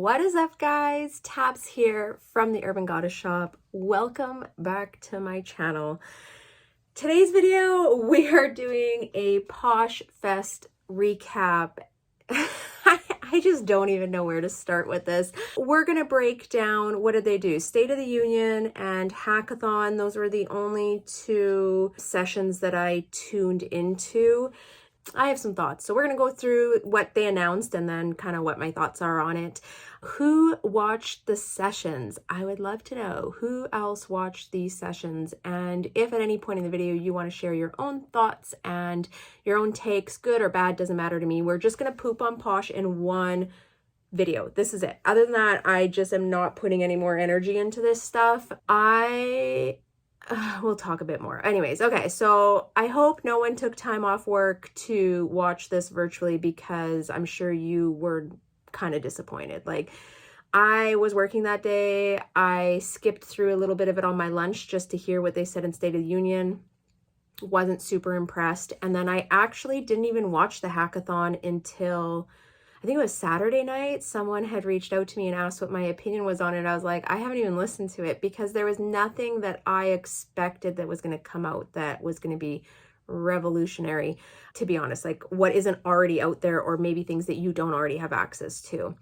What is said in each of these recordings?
What is up, guys? Tabs here from the Urban Goddess Shop. Welcome back to my channel. Today's video, we are doing a POshfest recap. I just don't even know where to start with this. We're gonna break down, what did they do? State of the Union and Hackathon. Those were the only two sessions that I tuned into. I have some thoughts. So we're going to go through what they announced and then kind of what my thoughts are on it. Who watched the sessions? I would love to know who else watched these sessions. And if at any point in the video you want to share your own thoughts and your own takes, good or bad, doesn't matter to me. We're just going to poop on Posh in one video. This is it. Other than that, I just am not putting any more energy into this stuff. We'll talk a bit more. Anyways, okay, so I hope no one took time off work to watch this virtually because I'm sure you were kind of disappointed. Like, I was working that day. I skipped through a little bit of it on my lunch just to hear what they said in State of the Union. Wasn't super impressed. And then I actually didn't even watch the hackathon until I think it was Saturday night. Someone had reached out to me and asked what my opinion was on it. I was like, I haven't even listened to it because there was nothing that I expected that was going to come out that was going to be revolutionary, to be honest. Like, what isn't already out there, or maybe things that you don't already have access to.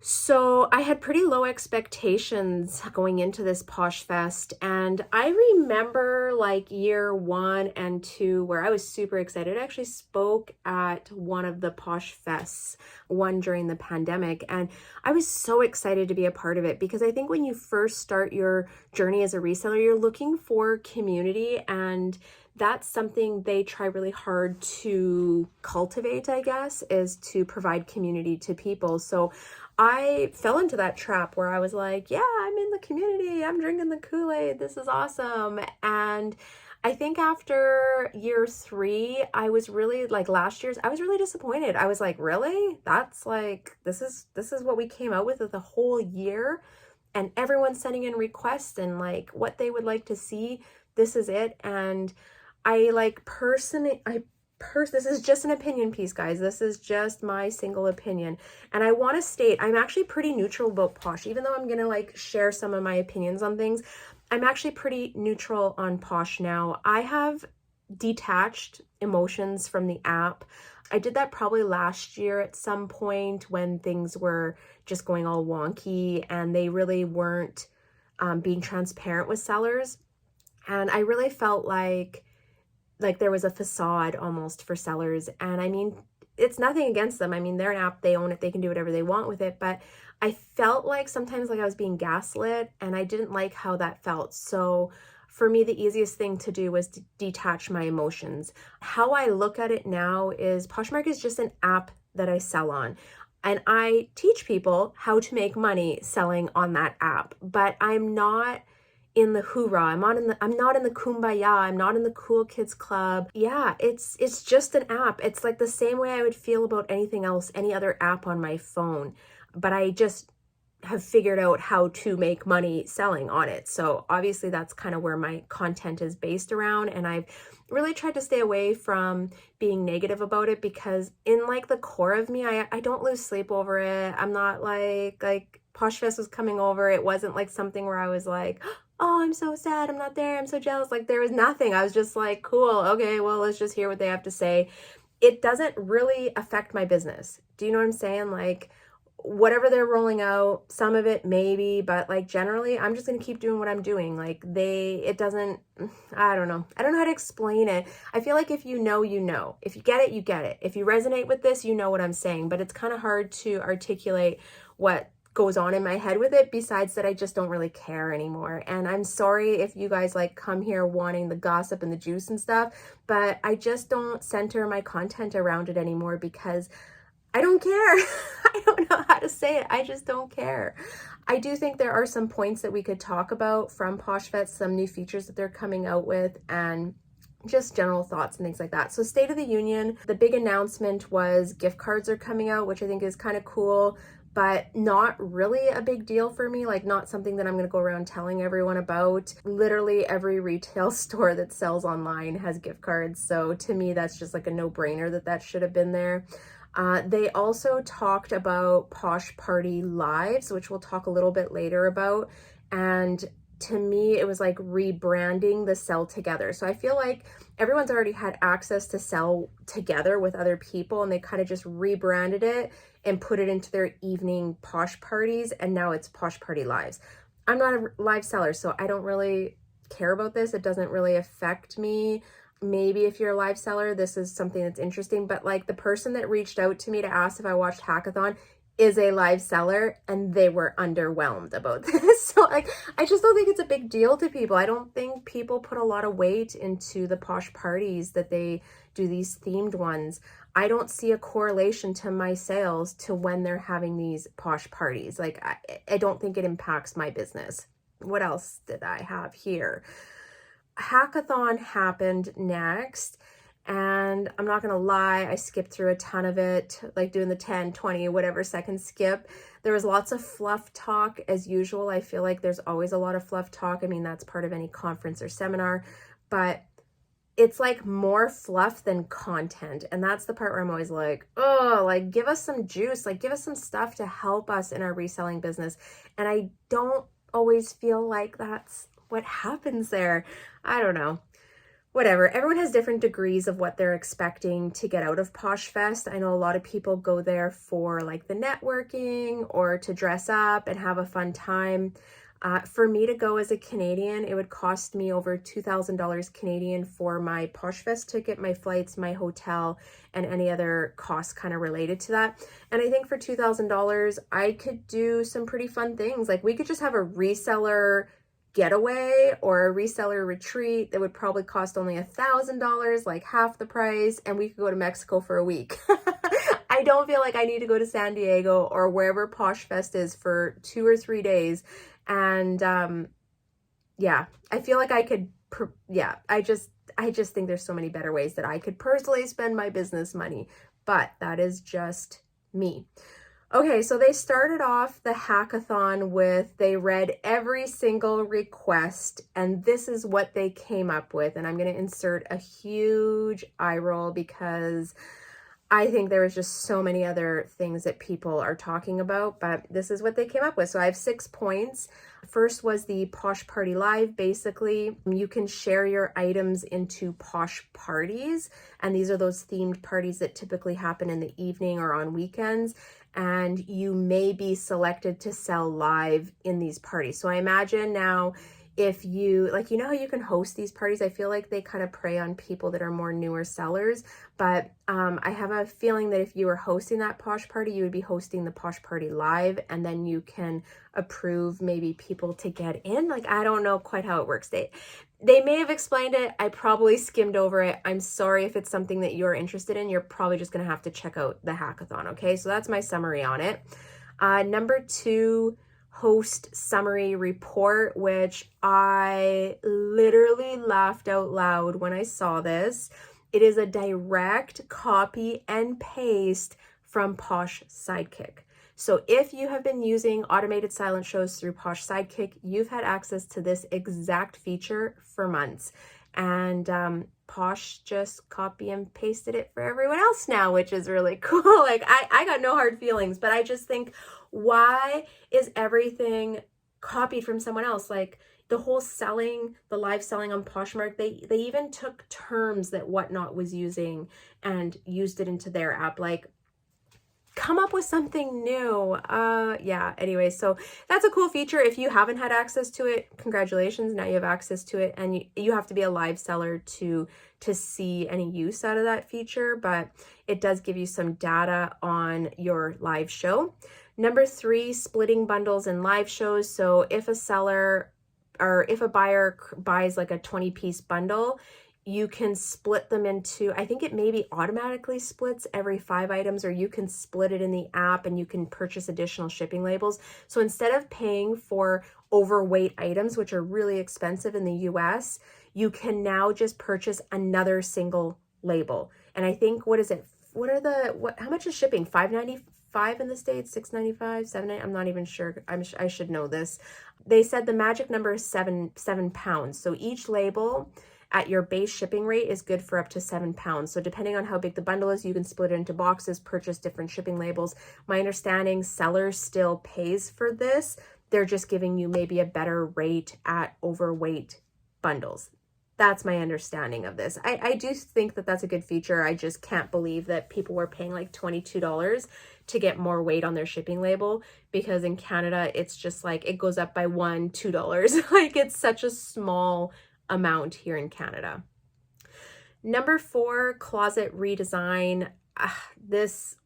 So I had pretty low expectations going into this POshfest, and I remember like year 1 and 2 where I was super excited. I actually spoke at one of the POshfests, one during the pandemic, and I was so excited to be a part of it because I think when you first start your journey as a reseller, you're looking for community, and that's something they try really hard to cultivate, I guess, is to provide community to people. So I fell into that trap where I was like, yeah, I'm in the community, I'm drinking the Kool-Aid, this is awesome. And I think after year 3, I was really, like last year's, I was really disappointed. I was like, really? That's like, this is what we came out with the whole year, and everyone's sending in requests and like what they would like to see. This is it. And I like this is just an opinion piece, guys. This is just my single opinion. And I want to state, I'm actually pretty neutral about Posh. Even though I'm going to like share some of my opinions on things, I'm actually pretty neutral on Posh now. I have detached emotions from the app. I did that probably last year at some point when things were just going all wonky and they really weren't being transparent with sellers. And I really felt like there was a facade almost for sellers. And I mean, it's nothing against them. I mean, they're an app, they own it, they can do whatever they want with it. But I felt like sometimes like I was being gaslit, and I didn't like how that felt. So for me, the easiest thing to do was to detach my emotions. How I look at it now is Poshmark is just an app that I sell on. And I teach people how to make money selling on that app, but I'm not in the hoorah. I'm not in the kumbaya. I'm not in the cool kids club. Yeah, it's just an app. It's like the same way I would feel about anything else, any other app on my phone. But I just have figured out how to make money selling on it. So obviously that's kind of where my content is based around. And I've really tried to stay away from being negative about it because in like the core of me, I don't lose sleep over it. I'm not like POshfest was coming over. It wasn't like something where I was like, oh, I'm so sad, I'm not there, I'm so jealous. Like, there was nothing. I was just like, cool, okay, well, let's just hear what they have to say. It doesn't really affect my business. Do you know what I'm saying? Like, whatever they're rolling out, some of it maybe, but like generally, I'm just gonna keep doing what I'm doing. Like, it doesn't, I don't know. I don't know how to explain it. I feel like if you know, you know. If you get it, you get it. If you resonate with this, you know what I'm saying, but it's kind of hard to articulate what goes on in my head with it, besides that I just don't really care anymore. And I'm sorry if you guys like come here wanting the gossip and the juice and stuff, but I just don't center my content around it anymore because I don't care. I don't know how to say it. I just don't care. I do think there are some points that we could talk about from POshfest, some new features that they're coming out with, and just general thoughts and things like that. So State of the Union, the big announcement was gift cards are coming out, which I think is kind of cool, but not really a big deal for me, like not something that I'm gonna go around telling everyone about. Literally every retail store that sells online has gift cards. So to me, that's just like a no-brainer that should have been there. They also talked about Posh Party Lives, which we'll talk a little bit later about. And to me, it was like rebranding the Sell Together. So I feel like everyone's already had access to sell together with other people, and they kind of just rebranded it and put it into their evening Posh parties. And now it's Posh Party Lives. I'm not a live seller, so I don't really care about this. It doesn't really affect me. Maybe if you're a live seller, this is something that's interesting, but like the person that reached out to me to ask if I watched Hackathon is a live seller, and they were underwhelmed about this. So like, I just don't think it's a big deal to people. I don't think people put a lot of weight into the posh parties that they do, these themed ones. I don't see a correlation to my sales to when they're having these posh parties. Like, I don't think it impacts my business. What else did I have here? Hackathon happened next, and I'm not gonna lie, I skipped through a ton of it, like doing the 10, 20, whatever second skip. There was lots of fluff talk as usual. I feel like there's always a lot of fluff talk. I mean, that's part of any conference or seminar, but it's like more fluff than content. And that's the part where I'm always like, oh, like give us some juice, like give us some stuff to help us in our reselling business. And I don't always feel like that's what happens there. I don't know. Whatever. Everyone has different degrees of what they're expecting to get out of POshfest. I know a lot of people go there for like the networking or to dress up and have a fun time. For me to go as a Canadian, it would cost me over $2,000 Canadian for my POshfest ticket, my flights, my hotel, and any other costs kind of related to that. And I think for $2,000, I could do some pretty fun things. Like we could just have a reseller getaway or a reseller retreat that would probably cost only $1,000, like half the price, and we could go to Mexico for a week. I don't feel like I need to go to San Diego or wherever POshfest is for 2 or 3 days. And yeah, I feel like I could, I just think there's so many better ways that I could personally spend my business money, but that is just me. Okay, so they started off the hackathon with, they read every single request, and this is what they came up with. And I'm going to insert a huge eye roll because I think there was just so many other things that people are talking about, but this is what they came up with. So I have 6 points. First was the Posh Party Live. Basically, you can share your items into posh parties, and these are those themed parties that typically happen in the evening or on weekends, and you may be selected to sell live in these parties. So I imagine now, if you, like, you know how you can host these parties? I feel like they kind of prey on people that are more newer sellers, but I have a feeling that if you were hosting that posh party, you would be hosting the Posh Party Live, and then you can approve maybe people to get in. Like, I don't know quite how it works. They may have explained it. I probably skimmed over it. I'm sorry if it's something that you're interested in. You're probably just going to have to check out the hackathon, okay? So that's my summary on it. Number 2, host summary report, which I literally laughed out loud when I saw this. It is a direct copy and paste from POSH SIDEKICK. So if you have been using automated silent shows through POSH SIDEKICK, you've had access to this exact feature for months. And Posh just copy and pasted it for everyone else now, which is really cool. Like, I got no hard feelings, but I just think, why is everything copied from someone else? Like the whole selling, the live selling on Poshmark, they even took terms that Whatnot was using and used it into their app. Like, come up with something new. Yeah, anyway, so that's a cool feature. If you haven't had access to it, congratulations, now you have access to it, and you have to be a live seller to see any use out of that feature, but it does give you some data on your live show. Number 3, splitting bundles in live shows. So if a seller or if a buyer buys like a 20-piece bundle, you can split them into, I think it maybe automatically splits every 5 items, or you can split it in the app and you can purchase additional shipping labels. So instead of paying for overweight items, which are really expensive in the US, you can now just purchase another single label. And I think, how much is shipping? $5.95 in the States, $6.95, $7.95, I'm not even sure. I should know this. They said the magic number is 7 pounds. So each label at your base shipping rate is good for up to 7 pounds. So depending on how big the bundle is, you can split it into boxes, purchase different shipping labels. My understanding, sellers still pays for this. They're just giving you maybe a better rate at overweight bundles. That's my understanding of this. I do think that that's a good feature. I just can't believe that people were paying like $22 to get more weight on their shipping label, because in Canada, it's just like it goes up by $1, $2. Like it's such a small amount here in Canada. Number 4, closet redesign. This,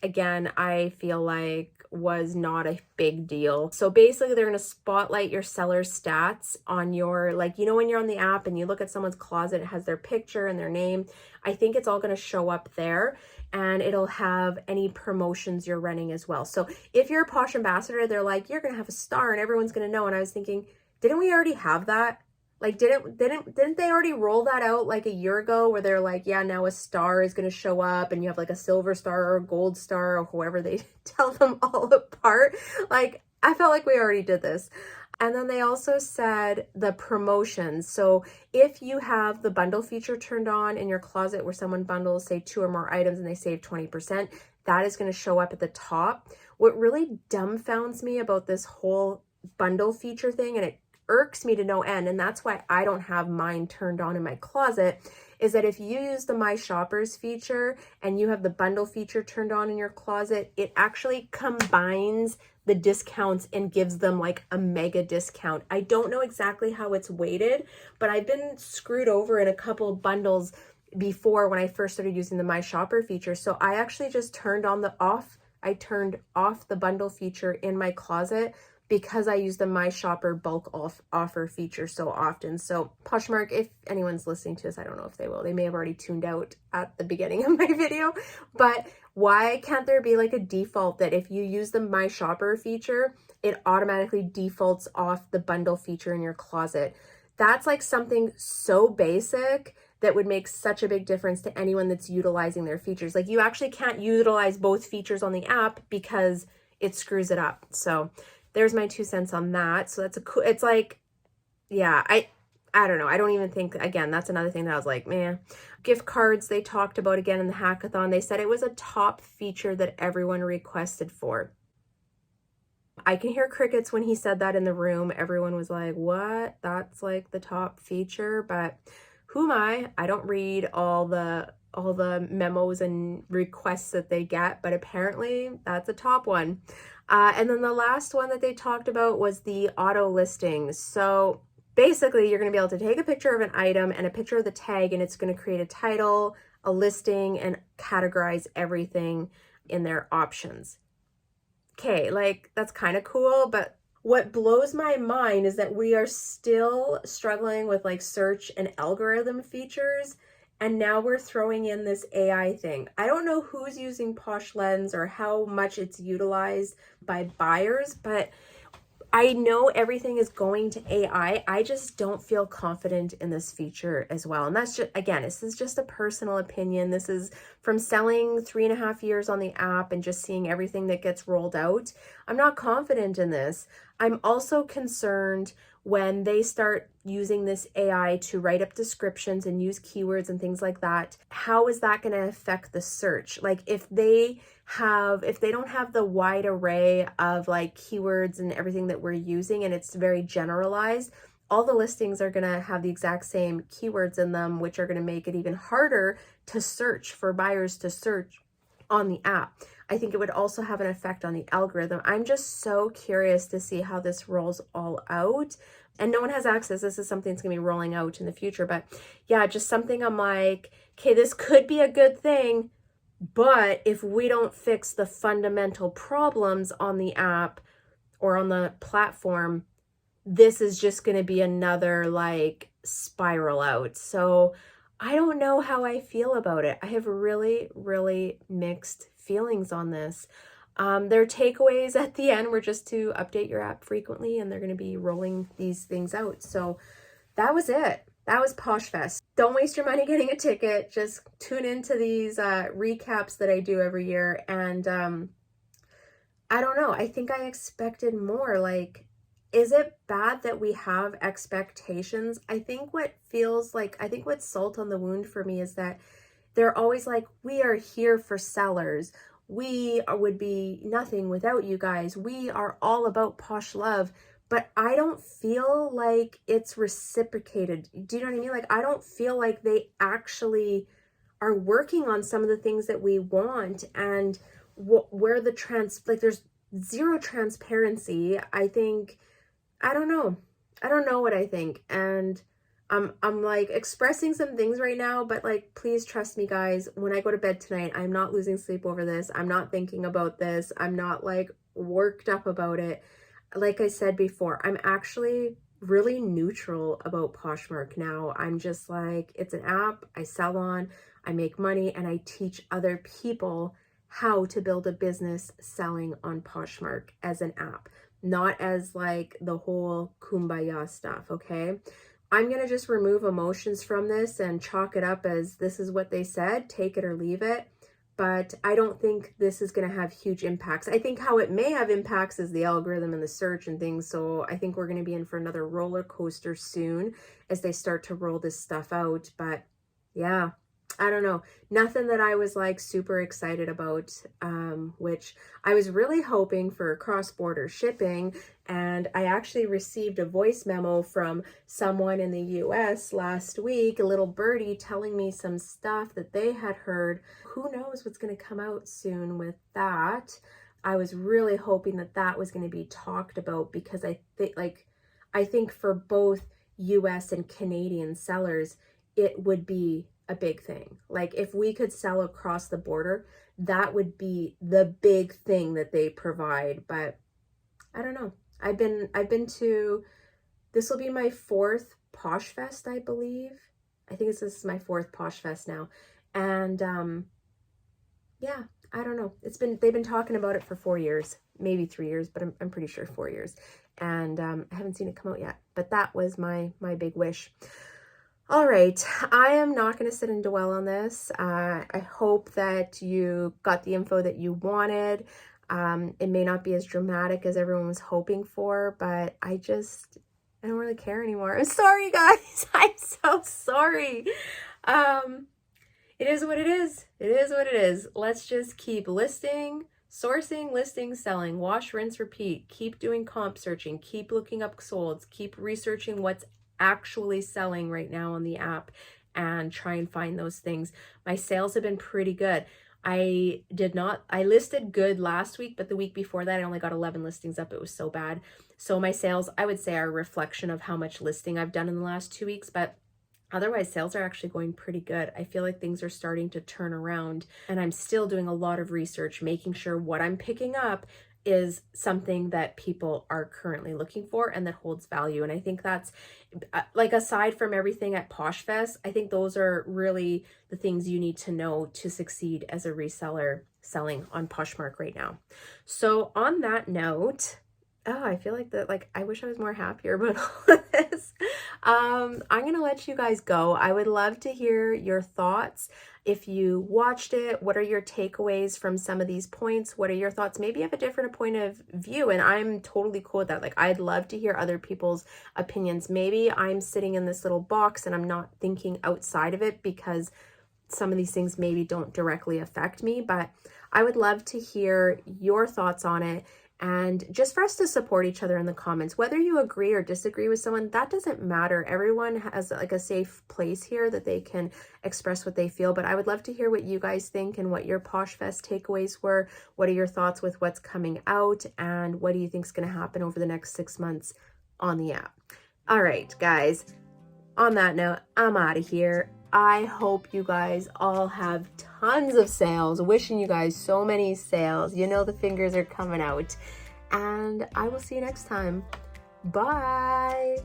again, I feel like was not a big deal. So basically they're going to spotlight your seller's stats on your, like, you know, when you're on the app and you look at someone's closet, it has their picture and their name. I think it's all going to show up there, and it'll have any promotions you're running as well. So if you're a Posh ambassador, they're like, you're going to have a star and everyone's going to know. And I was thinking, didn't we already have that? Like, didn't they already roll that out like a year ago, where they're like, yeah, now a star is going to show up and you have like a silver star or a gold star or whoever they tell them all apart. Like, I felt like we already did this. And then they also said the promotions. So if you have the bundle feature turned on in your closet where someone bundles, say 2 or more items, and they save 20%, that is going to show up at the top. What really dumbfounds me about this whole bundle feature thing, and it irks me to no end, and that's why I don't have mine turned on in my closet, is that if you use the My Shoppers feature and you have the bundle feature turned on in your closet, it actually combines the discounts and gives them like a mega discount. I don't know exactly how it's weighted, but I've been screwed over in a couple of bundles before when I first started using the My Shopper feature. So I actually just turned off the bundle feature in my closet, because I use the My Shopper bulk offer feature so often. So Poshmark, if anyone's listening to this, I don't know if they will. They may have already tuned out at the beginning of my video. But why can't there be like a default that if you use the My Shopper feature, it automatically defaults off the bundle feature in your closet? That's like something so basic that would make such a big difference to anyone that's utilizing their features. Like, you actually can't utilize both features on the app because it screws it up. So there's my 2 cents on that. So that's a cool, it's like, yeah, I don't know. I don't even think, again, that's another thing that I was like, man. Gift cards, they talked about again in the hackathon. They said it was a top feature that everyone requested for. I can hear crickets when he said that in the room. Everyone was like, what? That's like the top feature. But who am I? I don't read all the memos and requests that they get, but apparently that's a top one. And then the last one that they talked about was the auto listings. So basically, you're going to be able to take a picture of an item and a picture of the tag, and it's going to create a title, a listing, and categorize everything in their options. Okay, like, that's kind of cool, but what blows my mind is that we are still struggling with like search and algorithm features. And now we're throwing in this AI thing. I don't know who's using Posh Lens or how much it's utilized by buyers, but I know everything is going to AI. I just don't feel confident in this feature as well. And that's just, again, this is just a personal opinion. This is from selling 3.5 years on the app and just seeing everything that gets rolled out. I'm not confident in this. I'm also concerned when they start using this AI to write up descriptions and use keywords and things like that. How is that going to affect the search? Like, if they don't have the wide array of like keywords and everything that we're using, and it's very generalized, all the listings are going to have the exact same keywords in them, which are going to make it even harder to search for buyers to search on the app. I think it would also have an effect on the algorithm. I'm just so curious to see how this rolls all out. And no one has access. This is something that's going to be rolling out in the future. But yeah, just something I'm like, okay, this could be a good thing, but if we don't fix the fundamental problems on the app or on the platform, this is just going to be another like spiral out. So I don't know how I feel about it. I have really, really mixed feelings on this. Their takeaways at the end were just to update your app frequently, and they're going to be rolling these things out. So that was it. That was POshfest. Don't waste your money getting a ticket. Just tune into these recaps that I do every year. And I don't know. I think I expected more. Like, is it bad that we have expectations? I think what's salt on the wound for me is that they're always like, we are here for sellers. We would be nothing without you guys. We are all about Posh love. But I don't feel like it's reciprocated. Do you know what I mean? Like, I don't feel like they actually are working on some of the things that we want, and where there's zero transparency. I don't know. I don't know what I think. And I'm like expressing some things right now, but like, please trust me, guys. When I go to bed tonight, I'm not losing sleep over this. I'm not thinking about this. I'm not like worked up about it. Like I said before, I'm actually really neutral about Poshmark now. I'm just like, it's an app I sell on, I make money, and I teach other people how to build a business selling on Poshmark as an app, not as like the whole kumbaya stuff, okay? I'm going to just remove emotions from this and chalk it up as this is what they said, take it or leave it. But I don't think this is going to have huge impacts. I think how it may have impacts is the algorithm and the search and things. So I think we're going to be in for another roller coaster soon as they start to roll this stuff out. But yeah, I don't know. Nothing that I was like super excited about, which I was really hoping for cross-border shipping. And I actually received a voice memo from someone in the US last week, a little birdie telling me some stuff that they had heard. Who knows what's going to come out soon with that. I was really hoping that that was going to be talked about, because I think for both US and Canadian sellers, it would be a big thing. Like, if we could sell across the border, that would be the big thing that they provide. But I don't know. I've been to, this will be my 4th POshfest, I believe. I think this is my 4th POshfest now. And yeah, I don't know. They've been talking about it for 4 years, maybe 3 years, but I'm pretty sure 4 years. And I haven't seen it come out yet. But that was my big wish. All right, I am not going to sit and dwell on this. I hope that you got the info that you wanted. It may not be as dramatic as everyone was hoping for, but I don't really care anymore. I'm sorry, guys. I'm so sorry. It is what it is. It is what it is. Let's just keep sourcing, listing, selling, wash, rinse, repeat. Keep doing comp searching. Keep looking up solds. Keep researching what's actually selling right now on the app and try and find those things. My sales have been pretty good. I listed good last week, but the week before that, I only got 11 listings up. It was so bad. So my sales, I would say, are a reflection of how much listing I've done in the last 2 weeks, but otherwise sales are actually going pretty good. I feel like things are starting to turn around, and I'm still doing a lot of research, making sure what I'm picking up is something that people are currently looking for and that holds value. And I think that's like, aside from everything at POshfest, I think those are really the things you need to know to succeed as a reseller selling on Poshmark right now. So on that note, I feel like I wish I was more happier about all of this. I'm going to let you guys go. I would love to hear your thoughts. If you watched it, what are your takeaways from some of these points? What are your thoughts? Maybe you have a different point of view, and I'm totally cool with that. Like, I'd love to hear other people's opinions. Maybe I'm sitting in this little box and I'm not thinking outside of it because some of these things maybe don't directly affect me, but I would love to hear your thoughts on it. And just for us to support each other in the comments, whether you agree or disagree with someone, that doesn't matter. Everyone has like a safe place here that they can express what they feel. But I would love to hear what you guys think and what your POshfest takeaways were. What are your thoughts with what's coming out? And what do you think is going to happen over the next 6 months on the app? All right, guys. On that note, I'm out of here. I hope you guys all have tons of sales. Wishing you guys so many sales. You know the fingers are coming out. And I will see you next time. Bye.